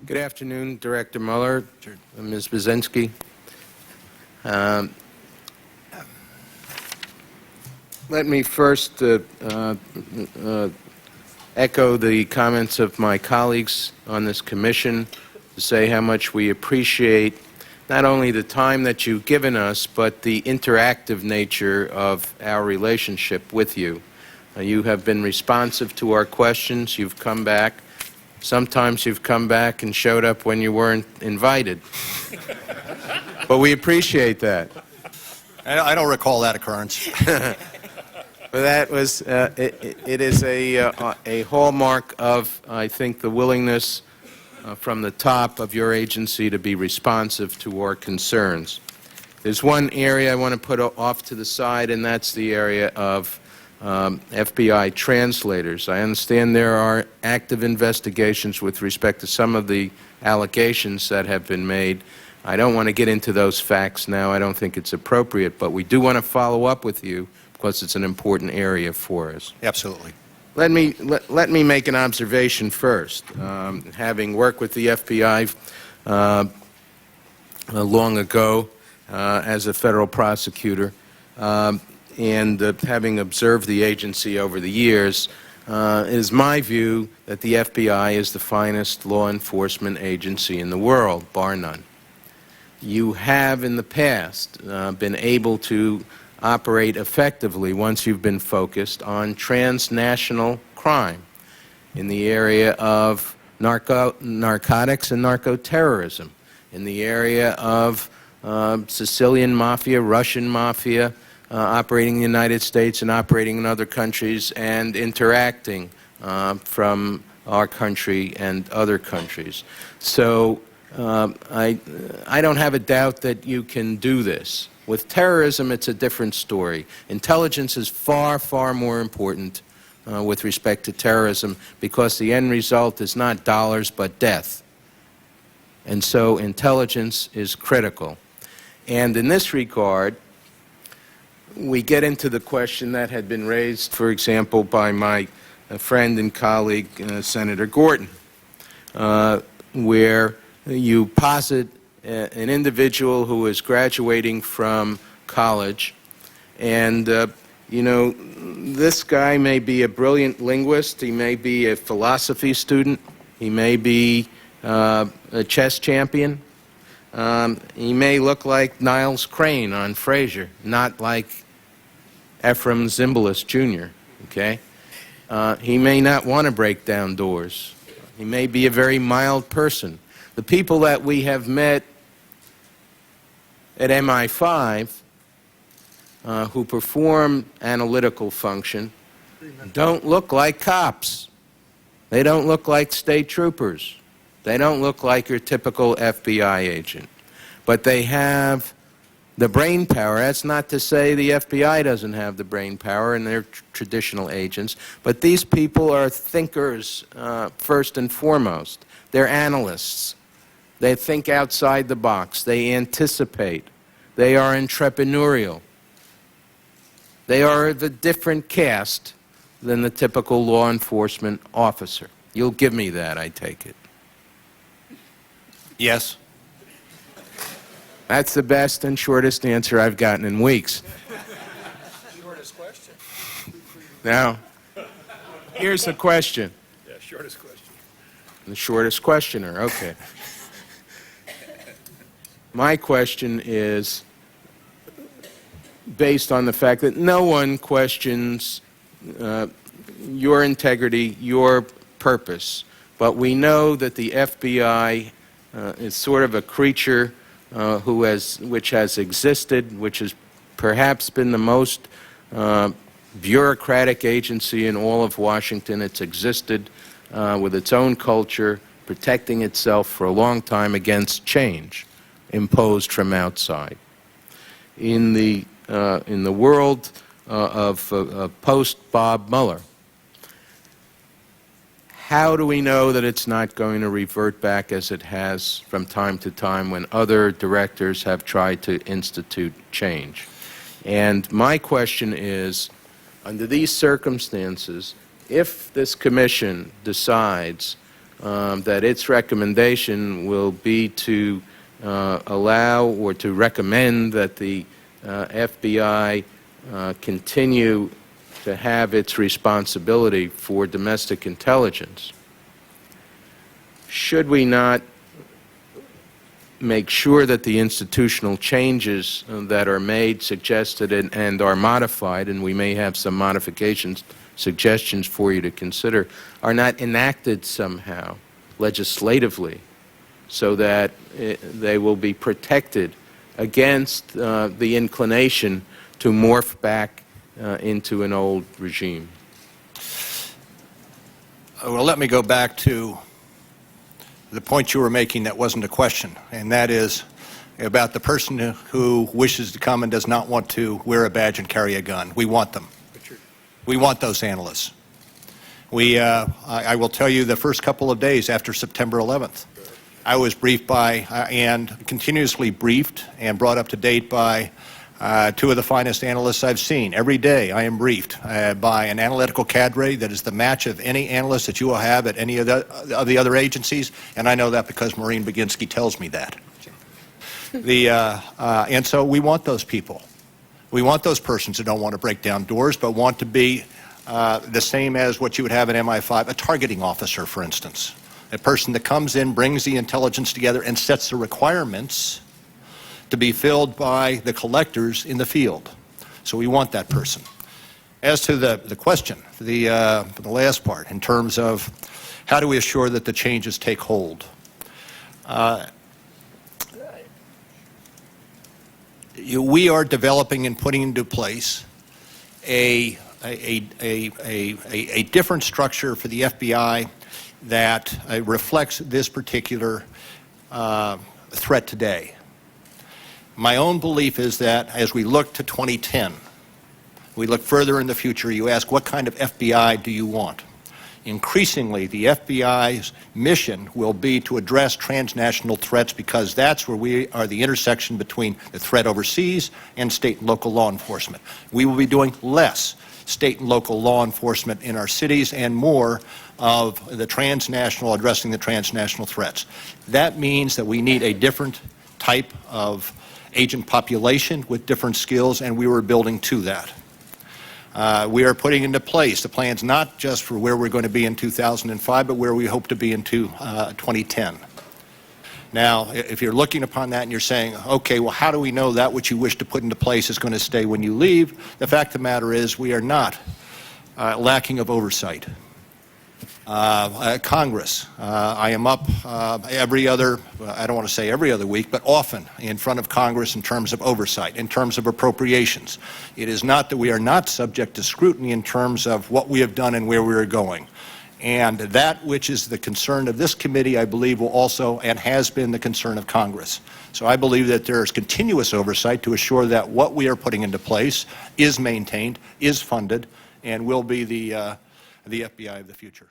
Good afternoon, Director Mueller, Ms. Brzezinski. Let me first echo the comments of my colleagues on this commission to say how much we appreciate not only the time that you've given us, but the interactive nature of our relationship with you. You have been responsive to our questions. You've come back. Sometimes you've come back and showed up when you weren't invited. But we appreciate that. I don't recall that occurrence. But that was, it is a hallmark of, I think, the willingness from the top of your agency to be responsive to our concerns. There's one area I want to put off to the side, and that's the area of FBI translators. I understand there are active investigations with respect to some of the allegations that have been made. I don't want to get into those facts now. I don't think it's appropriate, but we do want to follow up with you because it's an important area for us. Absolutely. Let me make an observation first. Having worked with the FBI long ago as a federal prosecutor, and having observed the agency over the years, it is my view that the FBI is the finest law enforcement agency in the world, bar none. You have in the past been able to operate effectively once you've been focused on transnational crime in the area of narcotics and narco-terrorism, in the area of Sicilian mafia, Russian mafia, operating in the United States and operating in other countries and interacting from our country and other countries. So I don't have a doubt that you can do this. With terrorism, it's a different story. Intelligence is far, far more important with respect to terrorism because the end result is not dollars but death. And so intelligence is critical. And in this regard, we get into the question that had been raised, for example, by my friend and colleague, Senator Gordon, where you posit an individual who is graduating from college, and, you know, this guy may be a brilliant linguist, he may be a philosophy student, he may be a chess champion, he may look like Niles Crane on Frasier, not like Ephraim Zimbalist Jr., okay? He may not want to break down doors. He may be a very mild person. The people that we have met at MI5 who perform analytical function don't look like cops. They don't look like state troopers. They don't look like your typical FBI agent. But they have the brain power. That's not to say the FBI doesn't have the brain power and they're traditional agents, but these people are thinkers first and foremost. They're analysts. They think outside the box. They anticipate. They are entrepreneurial. They are of a different caste than the typical law enforcement officer. You'll give me that, I take it. Yes. That's the best and shortest answer I've gotten in weeks. Shortest question. Now, here's the question. Yeah, shortest question. The shortest questioner, okay. My question is based on the fact that no one questions your integrity, your purpose, but we know that the FBI is sort of a creature which has existed, which has perhaps been the most bureaucratic agency in all of Washington. It's existed with its own culture, protecting itself for a long time against change imposed from outside. In the world of post-Bob Mueller, how do we know that it's not going to revert back as it has from time to time when other directors have tried to institute change? And my question is, under these circumstances, if this commission decides that its recommendation will be to allow or to recommend that the FBI continue to have its responsibility for domestic intelligence. Should we not make sure that the institutional changes that are made, suggested, and are modified, and we may have some modifications, suggestions for you to consider, are not enacted somehow legislatively so that they will be protected against the inclination to morph back into an old regime? Well, let me go back to the point you were making that wasn't a question, and that is about the person who wishes to come and does not want to wear a badge and carry a gun. We want them. We want those analysts. I will tell you, the first couple of days after September 11th, I was briefed by and continuously briefed and brought up to date by two of the finest analysts I've seen. Every day I am briefed by an analytical cadre that is the match of any analyst that you will have at any of the other agencies, and I know that because Maureen Baginski tells me that. And so we want those people. We want those persons who don't want to break down doors but want to be the same as what you would have at MI5, a targeting officer, for instance. A person that comes in, brings the intelligence together, and sets the requirements to be filled by the collectors in the field. So we want that person. As to the question, the last part, in terms of how do we assure that the changes take hold? We are developing and putting into place a different structure for the FBI that reflects this particular threat today. My own belief is that as we look to 2010, we look further in the future, you ask, what kind of FBI do you want? Increasingly, the FBI's mission will be to address transnational threats because that's where we are the intersection between the threat overseas and state and local law enforcement. We will be doing less state and local law enforcement in our cities and more of the transnational, addressing the transnational threats. That means that we need a different type of agent population with different skills, and we were building to that. We are putting into place the plans not just for where we're going to be in 2005, but where we hope to be in 2010. Now, if you're looking upon that and you're saying, okay, well, how do we know that what you wish to put into place is going to stay when you leave? The fact of the matter is we are not lacking of oversight. Congress, I am up every other, I don't want to say every other week, but often in front of Congress in terms of oversight, in terms of appropriations. It is not that we are not subject to scrutiny in terms of what we have done and where we are going. And that which is the concern of this committee, I believe, will also and has been the concern of Congress. So I believe that there is continuous oversight to assure that what we are putting into place is maintained, is funded, and will be the FBI of the future.